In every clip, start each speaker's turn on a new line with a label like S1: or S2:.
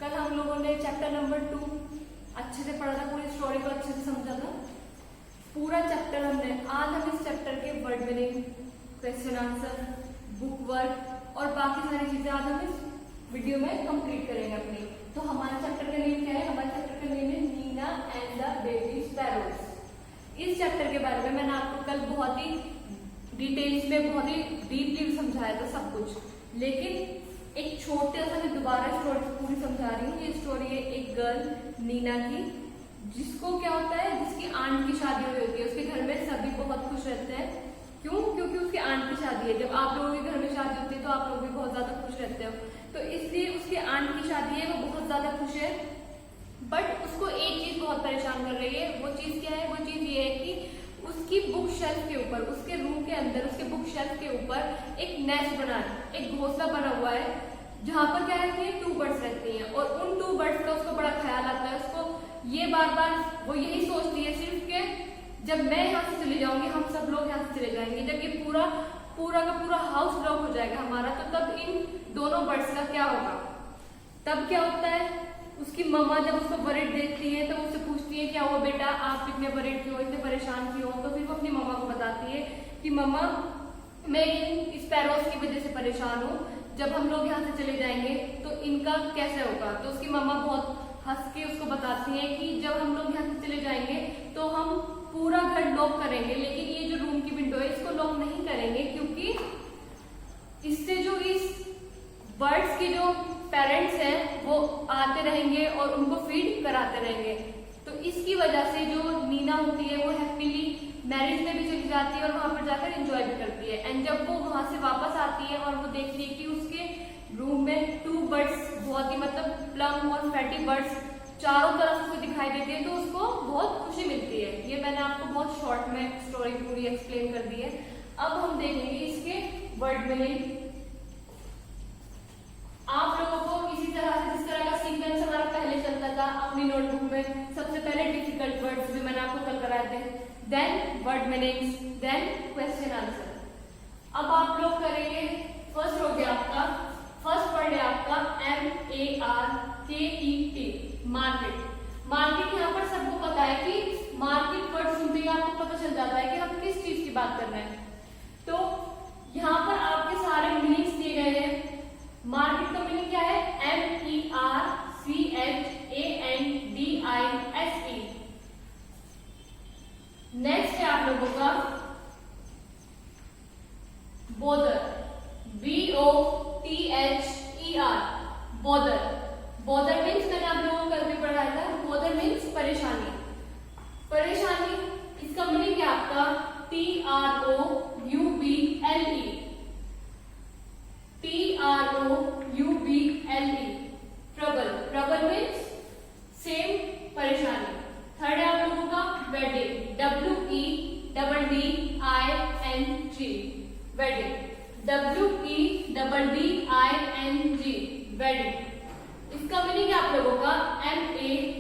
S1: कल हम लोगों ने चैप्टर नंबर 2 अच्छे से पढ़ा था, पूरी स्टोरी को अच्छे से समझा था, पूरा चैप्टर हमने। आज हम इस चैप्टर के word meaning, question answer, book work और बाकी सारी चीजें आज हम इस वीडियो में कंप्लीट करेंगे अपनी। तो हमारे चैप्टर का नेम क्या है? हमारे चैप्टर का नेम है Neena and the baby sparrows. इस चैप्टर के बारे में मैंने आपको कल बहुत ही डिटेल्स में, बहुत ही डीपली समझाया था सब कुछ, लेकिन एक छोटे सा मैं दोबारा स्टोरी पूरी समझा रही हूँ। ये स्टोरी है एक गर्ल नीना की, जिसको क्या होता है, जिसकी आंट की शादी हुई होती है। उसके घर में सभी बहुत खुश रहते हैं। क्यों? क्योंकि उसकी आंट की शादी है। जब आप लोगों के घर में शादी होती है तो आप लोग भी बहुत ज्यादा खुश रहते हो, तो इसलिए उसकी आंट की शादी है, वो बहुत ज्यादा खुश है। बट उसको एक चीज बहुत परेशान कर रही है। वो चीज क्या है? वो चीज ये है कि उसकी बुक शेल्फ के ऊपर, उसके रूम के अंदर, उसके बुक शेल्फ के ऊपर एक नेस्ट बना है, एक घोंसला बना हुआ है, जहां पर क्या रहती है, 2 बर्ड्स रहती हैं। और उन 2 बर्ड्स का उसको बड़ा ख्याल आता है। उसको ये बार बार वो यही सोचती है सिर्फ कि जब मैं यहाँ से चली जाऊंगी, हम सब लोग यहाँ से चले जाएंगे, जब ये पूरा का पूरा हाउस लॉक हो जाएगा हमारा, तो तब इन दोनों बर्ड्स का क्या होगा? तब क्या होता है, उसकी मम्मा जब उसको वरिड देखती है तो उससे पूछती है, क्या हुआ बेटा, आप इतने वरिड क्यों, इतने परेशान क्यों? तो फिर वो अपनी मम्मा को बताती है कि मम्मा, मैं इन स्पैरोज की वजह से परेशान हूँ। जब हम लोग यहाँ से चले जाएंगे तो इनका कैसे होगा? तो उसकी मम्मा बहुत हंस के उसको बताती है कि जब हम लोग यहाँ से चले जाएंगे तो हम पूरा घर लॉक करेंगे, लेकिन ये जो रूम की विंडो है इसको लॉक नहीं करेंगे, क्योंकि इससे जो इस बर्ड्स के जो पेरेंट्स हैं वो आते रहेंगे और उनको फीड कराते रहेंगे। तो इसकी वजह से जो नीना होती है वो हैप्पीली मैरिज में भी चली जाती है और वहां पर जाकर एंजॉय भी करती है। एंड जब वो वहां से वापस आती है और वो देखती है कि उसके रूम में 2 बर्ड्स, बहुत ही मतलब प्लम और फैटी बर्ड्स चारों तरफ उसको दिखाई देती है, तो उसको बहुत खुशी मिलती है। ये मैंने आपको बहुत शॉर्ट में स्टोरी पूरी एक्सप्लेन कर दी है। अब हम देखेंगे इसके वर्ड मीनिंग। आप लोगों को इसी तरह से, जिस तरह का सीक्वेंस हमारा पहले चलता था अपनी नोटबुक में, सबसे पहले डिफिकल्ट वर्ड्स भी मैंने आपको कल कराए थे, then word meanings, then question answer. अब आप लोग करेंगे, फर्स्ट हो गया आपका, फर्स्ट वर्ड है आपका MARKET, मार्केट। मार्केट यहाँ पर सबको पता है कि मार्केट वर्ड सुनते ही आपको पता चल जाता है कि हम किस चीज की बात कर रहे हैं। तो यहाँ पर आपके सारे मीनिंग्स दिए गए हैं। मार्केट का मीनिंग क्या है? MERCHANDISE। नेक्स्ट है आप लोगों का bother, BOTHER, bother. Bother means, मैंने आप लोगों को कल भी पढ़ाया था, बोदर मीन्स परेशानी। परेशानी, इसका मीनिंग क्या आपका? TROUBLE, trouble. Trouble means same, परेशानी। थर्ड है आप लोगों का wedding, WEDDING, wedding, WEDDING, wedding. इसका मीनिंग आप लोगों का MARRIAGE,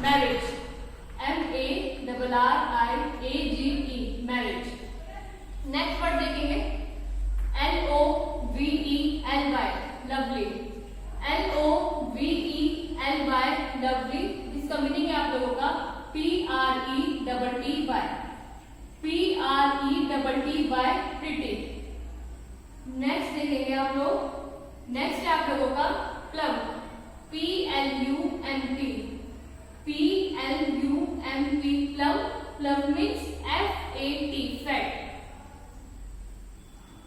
S1: marriage, MARRIAGE, marriage. Next word देखेंगे LOVELY, लवली, LOVELY, लवली। इसका मीनिंग है आप लोगों का PRETTY, प्रिटी। नेक्स्ट देखेंगे आप लोग, नेक्स्ट है आप लोगों का plum, PLUMP, plum. Plum means FAT, fat.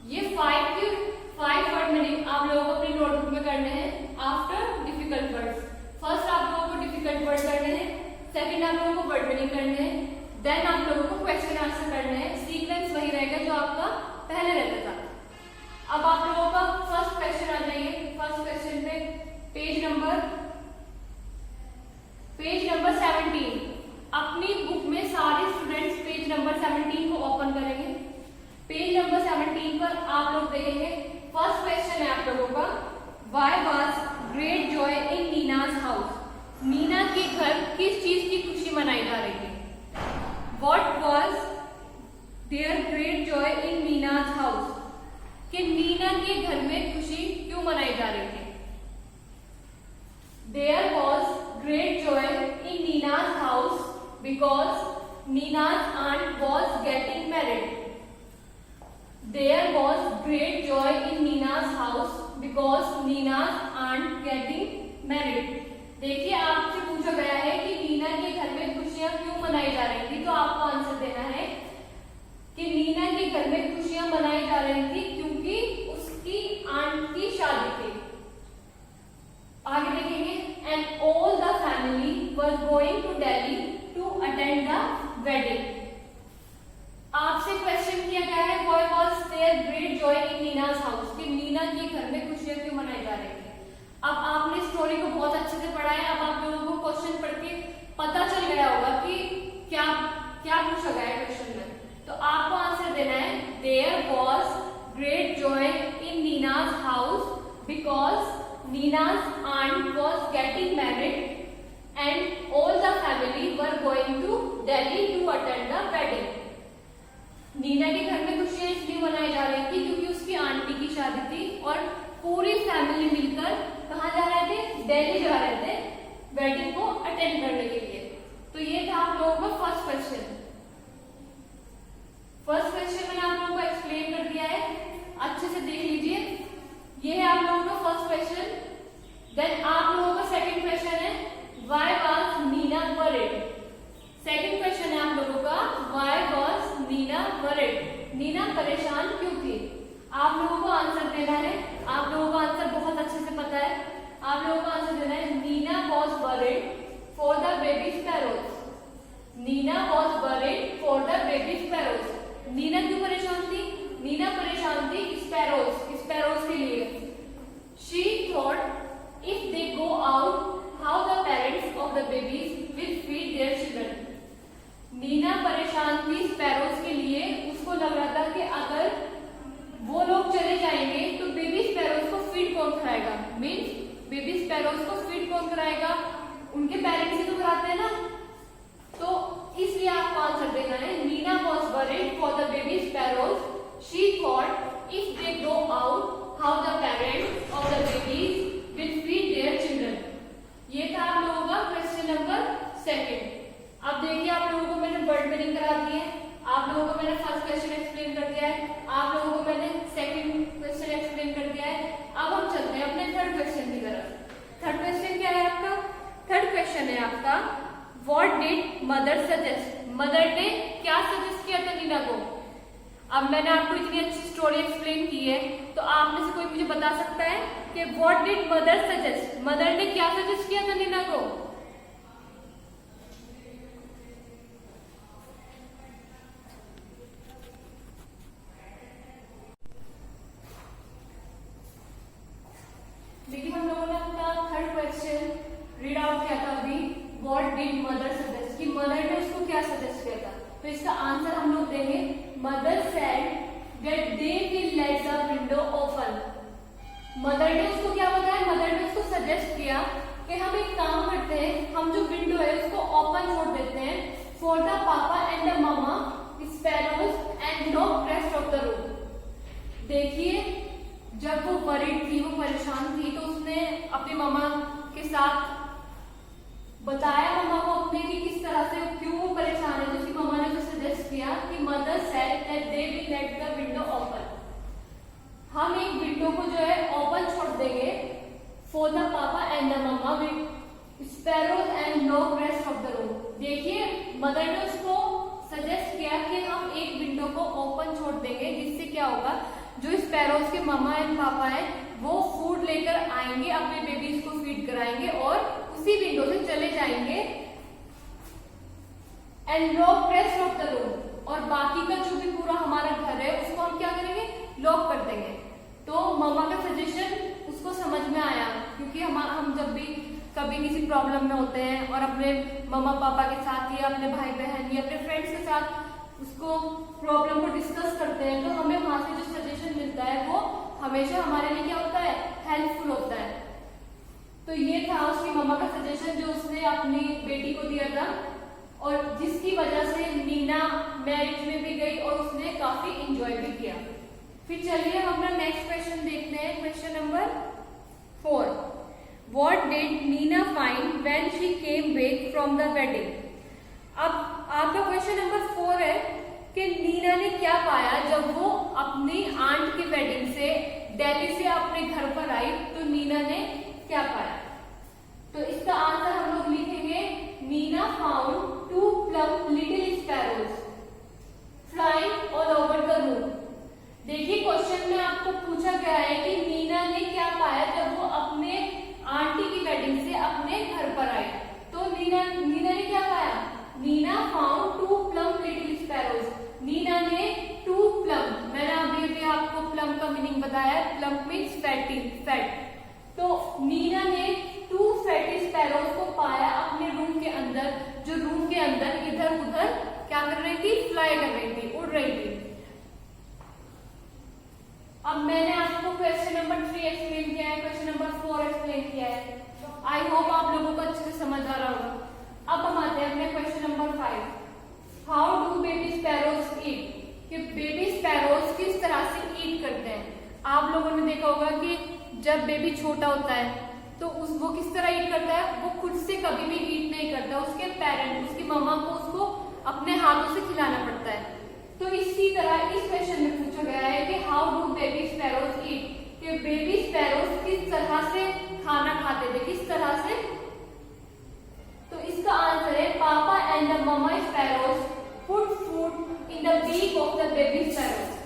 S1: ये 5 वर्ड मीनिंग आप लोगों को अपनी नोटबुक में करने हैं आफ्टर डिफिकल्ट वर्ड्स। फर्स्ट आप लोगों को डिफिकल्ट वर्ड करने हैं, सेकंड आप लोगों को वर्ड मीनिंग करने हैं, देन आप लोगों को क्वेश्चन आंसर करने हैं। सीक्वेंस वही रहेगा जो आपका पहले रहता था। अब आप लोगों का फर्स्ट क्वेश्चन आ जाइए। फर्स्ट क्वेश्चन पे पेज नंबर 17। अपनी बुक में सारे स्टूडेंट्स पेज नंबर 17 को ओपन करेंगे। पेज नंबर 17 पर आप लोग देखेंगे, फर्स्ट क्वेश्चन है आप लोगों का, Why was great joy in Nina's house? Neena के घर किस चीज की खुशी मनाई जा रही थी? What was their great joy in Nina's house? कि नीना के घर में खुशी क्यों मनाई जा रही थी? There was great joy in Nina's house because Nina's aunt was getting married. There was great joy in Nina's house because Nina's aunt getting married. देखिए आपसे पूछा गया है कि नीना के घर में खुशियां क्यों मनाई जा रही थी, तो आपको आंसर देना है कि नीना के घर में खुशियां मनाई जा रही थी क्योंकि उसकी आंट की शादी थी। आगे देखेंगे, and all the family were going to Delhi to attend the wedding. आपसे क्वेश्चन किया गया है why was there great joy in Neena's house, कि नीना के घर में खुशियां क्यों मनाई जा रही थी। अब आपने स्टोरी को बहुत अच्छे से पढ़ा है, अब आप लोगों को क्वेश्चन पढ़ के पता चल गया होगा कि क्या क्या पूछा गया है क्वेश्चन में। तो आपको आंसर देना है there was great joy in Neena's house because Neena's aunt was getting married and all the family were going to Delhi to attend the wedding. Neena के घर में खुशियां इसलिए मनाई जा रही थी क्योंकि उसकी आंटी की शादी थी और पूरी फैमिली मिलकर कहाँ जा रहे थे, दिल्ली जा रहे थे वेडिंग को अटेंड करने के लिए। तो ये था आप लोगों का फर्स्ट क्वेश्चन। फर्स्ट क्वेश्चन मैंने आप लोगों को एक्सप्लेन कर दिया है, अच्छे से देख लीजिए। ये है आप लोगों का फर्स्ट क्वेश्चन। देन आप लोगों का सेकंड क्वेश्चन है why was Neena worried. Second question है आप लोगों का why was Neena worried, Neena परेशान क्यों थी। आप लोगों को आंसर देना है, आप लोगों को आंसर बहुत अच्छे से पता है। आप लोगों को आंसर देना है Neena was worried for the baby sparrows. Neena was worried for the baby sparrows. Neena क्यों परेशान थी, नीना परेशान थी स्पैरोज के लिए। She thought if they go out how the parents of the babies will feed their children. Neena परेशान थी स्पैरोज के लिए, उसको लग रहा था कि अगर वो लोग चले जाएंगे तो बेबी स्पैरोज को फीड कौन कराएगा, मीन्स बेबी स्पैरोज को फीड कौन कराएगा, उनके पेरेंट्स ही तो कराते हैं ना। तो इसलिए आपको आंसर देना है Neena was worried for the baby sparrows. She thought if they go out how the parents of the babies will feed their children. ये था आप लोगों का क्वेश्चन नंबर सेकंड। अब देखिए आप लोगों को मैंने वर्ड मीनिंग करा दी है, आप लोगों को मैंने फर्स्ट क्वेश्चन एक्सप्लेन कर दिया है, आप लोगों को मैंने सेकंड क्वेश्चन एक्सप्लेन कर दिया है। अब हम चलते हैं अपने थर्ड क्वेश्चन की तरफ। थर्ड क्वेश्चन क्या है आपका, थर्ड क्वेश्चन है आपका what did mother suggest. Mother ने क्या सजेस्ट किया था नीना को। अब मैंने आपको इतनी अच्छी स्टोरी एक्सप्लेन की है, तो आप में से कोई मुझे बता सकता है कि what did mother suggest, mother ने क्या सजेस्ट किया था नीना को। देखिए हम लोगों ने अपना थर्ड क्वेश्चन रीड आउट किया था अभी, व्हाट डिड मदर सजेस्ट, कि मदर ने उसको क्या सजेस्ट किया था। तो इसका आंसर हम लोग देंगे mother said that they will let the window open. Mother ने उसको क्या बताया, मदर ने उसको सजेस्ट किया कि हम एक काम करते हैं, हम जो विंडो है उसको ओपन छोड़ देते हैं for the papa and the mama sparrows and lock rest of the room. देखिए जब वो वरीड थी, वो परेशान थी, तो उसने अपनी मम्मा के साथ बताया मम्मा को अपने कि किस तरह से क्यों वो परेशान है। तो उसकी मम्मा ने तो सजेस्ट किया कि mother said that they will let the window open, हम एक विंडो को जो है ओपन छोड़ देंगे for the papa and the mamma with sparrows and no rest of the room. देखिए मदर ने उसको सजेस्ट किया कि हम एक विंडो को ओपन छोड़ देंगे, जिससे क्या होगा, जो स्पैरोज के मम्मा एंड पापा है वो फूड लेकर आएंगे, अपने बेबीज को फीड कराएंगे और उसी विंडो से चले जाएंगे and lock rest of the room, और बाकी का जो भी पूरा हमारा घर है उसको हम क्या करेंगे, लॉक कर देंगे। तो मम्मा का सजेशन उसको समझ में आया, क्योंकि हम जब भी कभी किसी प्रॉब्लम में होते हैं और अपने मम्मा पापा के साथ या अपने भाई बहन या अपने फ्रेंड्स के साथ उसको प्रॉब्लम को डिस्कस करते हैं, तो हमें वहां से जो सजेशन मिलता है वो हमेशा हमारे लिए क्या होता है, हेल्पफुल होता है। तो ये था उसकी मम्मा का सजेशन जो उसने अपनी बेटी को दिया था, और जिसकी वजह से नीना मैरिज में भी गई और उसने काफी इंजॉय भी किया। फिर चलिए हम नेक्स्ट क्वेश्चन देखते हैं, question number 4। What did Neena from the wedding. अब आपका क्वेश्चन नंबर 4 है कि नीना ने क्या पाया जब वो अपनी आंट की वेडिंग से दिल्ली से अपने घर पर आई, तो नीना ने क्या पाया? तो इसका आंसर हम लोग लिखेंगे, Neena found 2 plump little sparrows flying all over the room। देखिए क्वेश्चन में आपको पूछा गया है कि नीना ने क्या पाया जब वो अपने आंटी की वेडिंग से अपने घर पर आई। तो नीना ने क्या पाया? Neena found 2 plump little sparrows। Neena ने 2 plump, मैंने अभी आपको plump का मीनिंग बताया, plump मीन्स फैट। तो नीना ने 2 fatty sparrows को पाया अपने रूम के अंदर, जो रूम के अंदर इधर उधर क्या कर रही थी? फ्लाई कर रही थी, उड़ रही थी। अब मैंने आपको क्वेश्चन नंबर 3 एक्सप्लेन किया है, क्वेश्चन नंबर 4 एक्सप्लेन किया है। आई होप आप लोगों को अच्छे से समझ आ रहा होगा। अब हम आते हैं अपने question number 5। How do baby sparrows eat? कि बेबी स्पैरोज किस तरह से ईट करते हैं। आप लोगों ने देखा होगा कि जब बेबी छोटा होता है तो वो किस तरह ईट करता है? वो खुद से कभी भी ईट नहीं करता, उसके पेरेंट, उसकी मम्मा को उसको अपने हाथों से खिलाना पड़ता है। तो इसी तरह इस क्वेश्चन में पूछा गया है कि how do baby sparrows eat? कि बेबी स्पैरोज किस तरह से खाना खाते थे, किस तरह से? तो इसका आंसर है, papa and the mamma sparrows put food in the beak of the baby sparrows.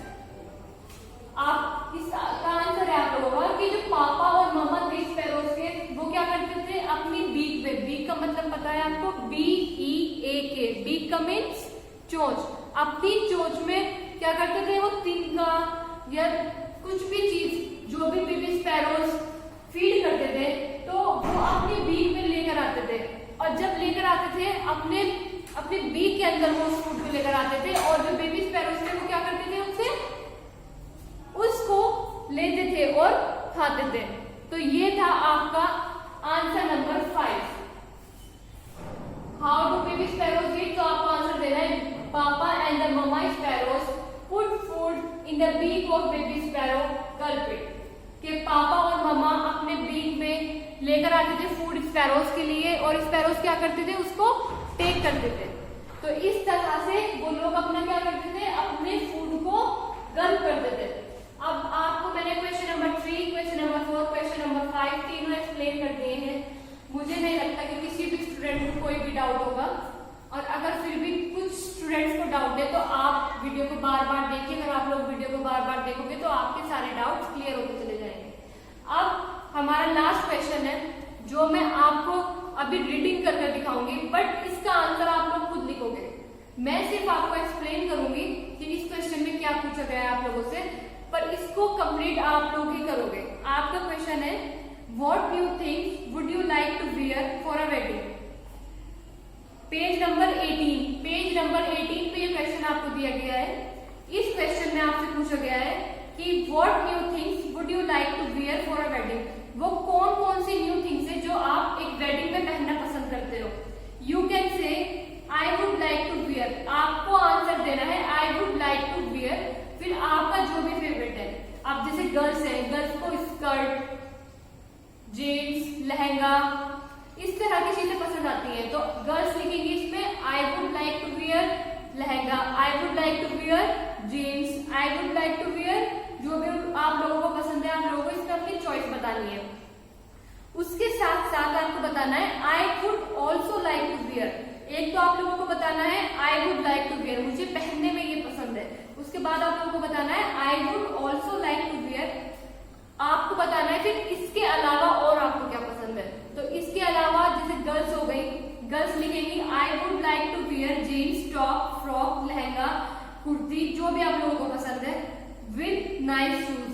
S1: आप इसका आंसर है आप लोगों का कि जो पापा और मम्मा थे स्पैरोज के, वो क्या करते थे? अपनी बीक में, बीक का मतलब पता है आपको, BEAK, बीक का मीन्स चोंच। अपनी चोंच में क्या करते थे? वो तिनका या कुछ भी चीज जो भी बेबी स्पैरोज फीड करते थे तो वो अपनी बीक में लेकर आते थे, और जब लेकर आते थे अपने बीक के अंदर वो फूड को लेकर आते थे, और जो बेबी स्पैरोज थे वो क्या करते थे? उसको लेते थे और खाते थे। तो ये था आपका answer number 5। How do baby sparrows eat? तो आपको आंसर देना है, papa and the mamma sparrows put food in the beak of baby sparrow culprit. कि पापा और मम्मा अपने बीक में लेकर आते थे फूड स्पैरोज के लिए, और स्पैरोज क्या करते थे? उसको टेक करते थे। तो इस तरह से वो लोग अपना क्या करते थे? अपने फूड को गर्म करते थे। अब आपको मैंने question number 3, question number 4, question number 5 तीनों एक्सप्लेन कर दिए हैं। मुझे नहीं लगता कि किसी भी स्टूडेंट को कोई भी डाउट होगा, और अगर फिर भी कुछ स्टूडेंट्स को डाउट है तो आप वीडियो को बार बार देखिए। अगर आप लोग वीडियो को बार बार देखोगे तो आपके सारे डाउट्स क्लियर होते चले जाएंगे। अब हमारा लास्ट क्वेश्चन है जो मैं आपको अभी रीडिंग कर दिखाऊंगी, बट इसका आंसर आप लोग खुद लिखोगे। मैं सिर्फ आपको एक्सप्लेन करूंगी कि इस क्वेश्चन में क्या पूछा गया है आप लोगों से, पर इसको कंप्लीट आप लोग ही करोगे। आपका क्वेश्चन है, what new things would you like to wear for a wedding? Page number 18 पे ये क्वेश्चन आपको दिया गया है। इस क्वेश्चन में आपसे पूछा गया है कि what new things would you like to wear for a wedding? वो कौन कौन सी न्यू थिंग्स है जो आप एक वेडिंग में पहनना पसंद करते हो? You can say I would like to wear. आपको आंसर देना है I would like to wear, फिर आपका जो भी फेवरेट है। अब जैसे गर्ल्स है, गर्ल्स को स्कर्ट, जीन्स, लहंगा, इस तरह की चीजें पसंद आती हैं, तो गर्ल्स लिखेंगे इसमें I would like to wear lehenga, I would like to wear jeans, I would like to wear, जो भी आप लोगों को पसंद है आप लोगों को इसमें अपनी चॉइस बतानी है। उसके साथ साथ आपको बताना है I would also like to wear. एक तो आप लोगों को बताना है I would like to wear, मुझे पहनने में ये पसंद है। उसके बाद आप लोगों को बताना है I would also like to wear. आपको बताना है फिर इसके अलावा और आपको क्या पसंद है। तो इसके अलावा जैसे गर्ल्स हो गई, गर्ल्स लिखेंगी I would like to wear jeans, top, frock, lehenga, kurti, जो भी आप लोगों को पसंद है, विद नाइस शूज।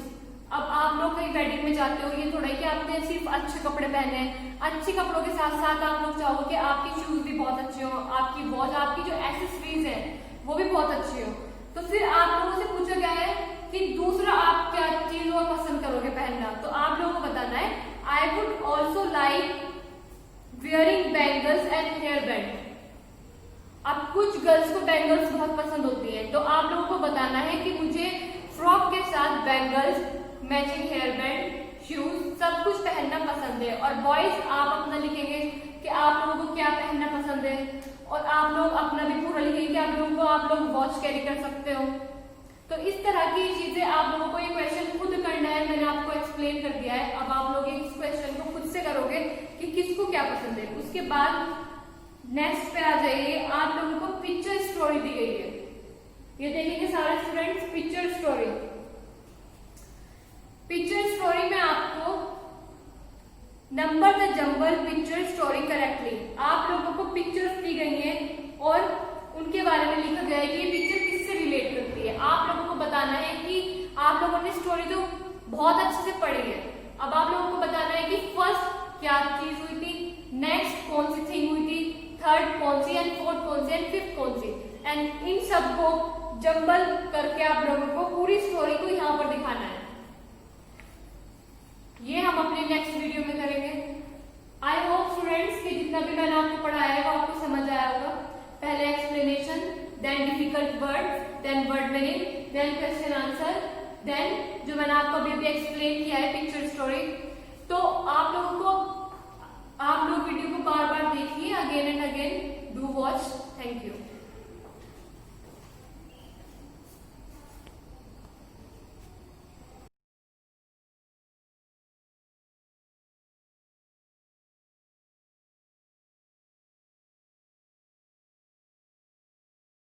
S1: अब आप लोग कहीं वेडिंग में जाते हो, ये थोड़ा है कि आपने सिर्फ अच्छे कपड़े पहने, अच्छे कपड़ों के साथ साथ आप लोग चाहो कि आपके शूज भी बहुत अच्छे हो, आपकी वॉच, आपकी जो एक्सेसरीज है वो भी बहुत अच्छी हो। तो फिर आप लोगों से पूछा गया है कि दूसरा आप क्या चीज और पसंद करोगे पहनना, तो आप लोगों को बताना है I would also like wearing bangles and hair band. अब कुछ गर्ल्स को बैंगल्स बहुत पसंद होती है, तो आप लोगों को बताना है कि मुझे फ्रॉक के साथ bangles, matching hair band, shoes, सब कुछ पहनना पसंद है। और बॉयज आप अपना लिखेंगे कि कि आप लोगों को क्या पहनना पसंद है, और आप लोग अपना भी पूरा लिखेंगे कि आप लोग वॉच कैरी कर सकते हो। तो इस तरह की चीजें आप लोगों को ये क्वेश्चन खुद करना है, मैंने आपको एक्सप्लेन कर दिया है। अब आप लोग इस क्वेश्चन को खुद से करोगे कि किसको क्या पसंद है। उसके बाद नेक्स्ट पे आ जाइए, आप लोगों को पिक्चर स्टोरी दी गई है। ये देखेंगे सारे students, picture story. Picture story में आपको number the jumble picture story correctly, आप लोगों को पिक्चर्स दी गई हैं और उनके बारे में लिखा गया है कि ये पिक्चर किससे रिलेट करती है। आप लोगों को बताना है कि आप लोगों ने स्टोरी तो बहुत अच्छे से पढ़ी है, अब आप लोगों को बताना है कि फर्स्ट क्या चीज हुई थी, नेक्स्ट कौन सी थिंग हुई थी, थर्ड कौन सी, एंड फोर्थ कौन सी, एंड फिफ्थ कौन सी, एंड इन सबको जंबल करके आप लोगों को पूरी स्टोरी को यहाँ पर दिखाना है। ये हम अपने नेक्स्ट वीडियो में करेंगे। आई होप स्टूडेंट्स कि जितना भी मैंने आपको पढ़ाया है वो आपको समझ आया होगा। पहले explanation, then difficult word, then word meaning, then question answer, then जो मैंने आपको अभी एक्सप्लेन किया है पिक्चर स्टोरी। तो आप लोग वीडियो को बार बार देखिए, again and again, do watch. Thank you.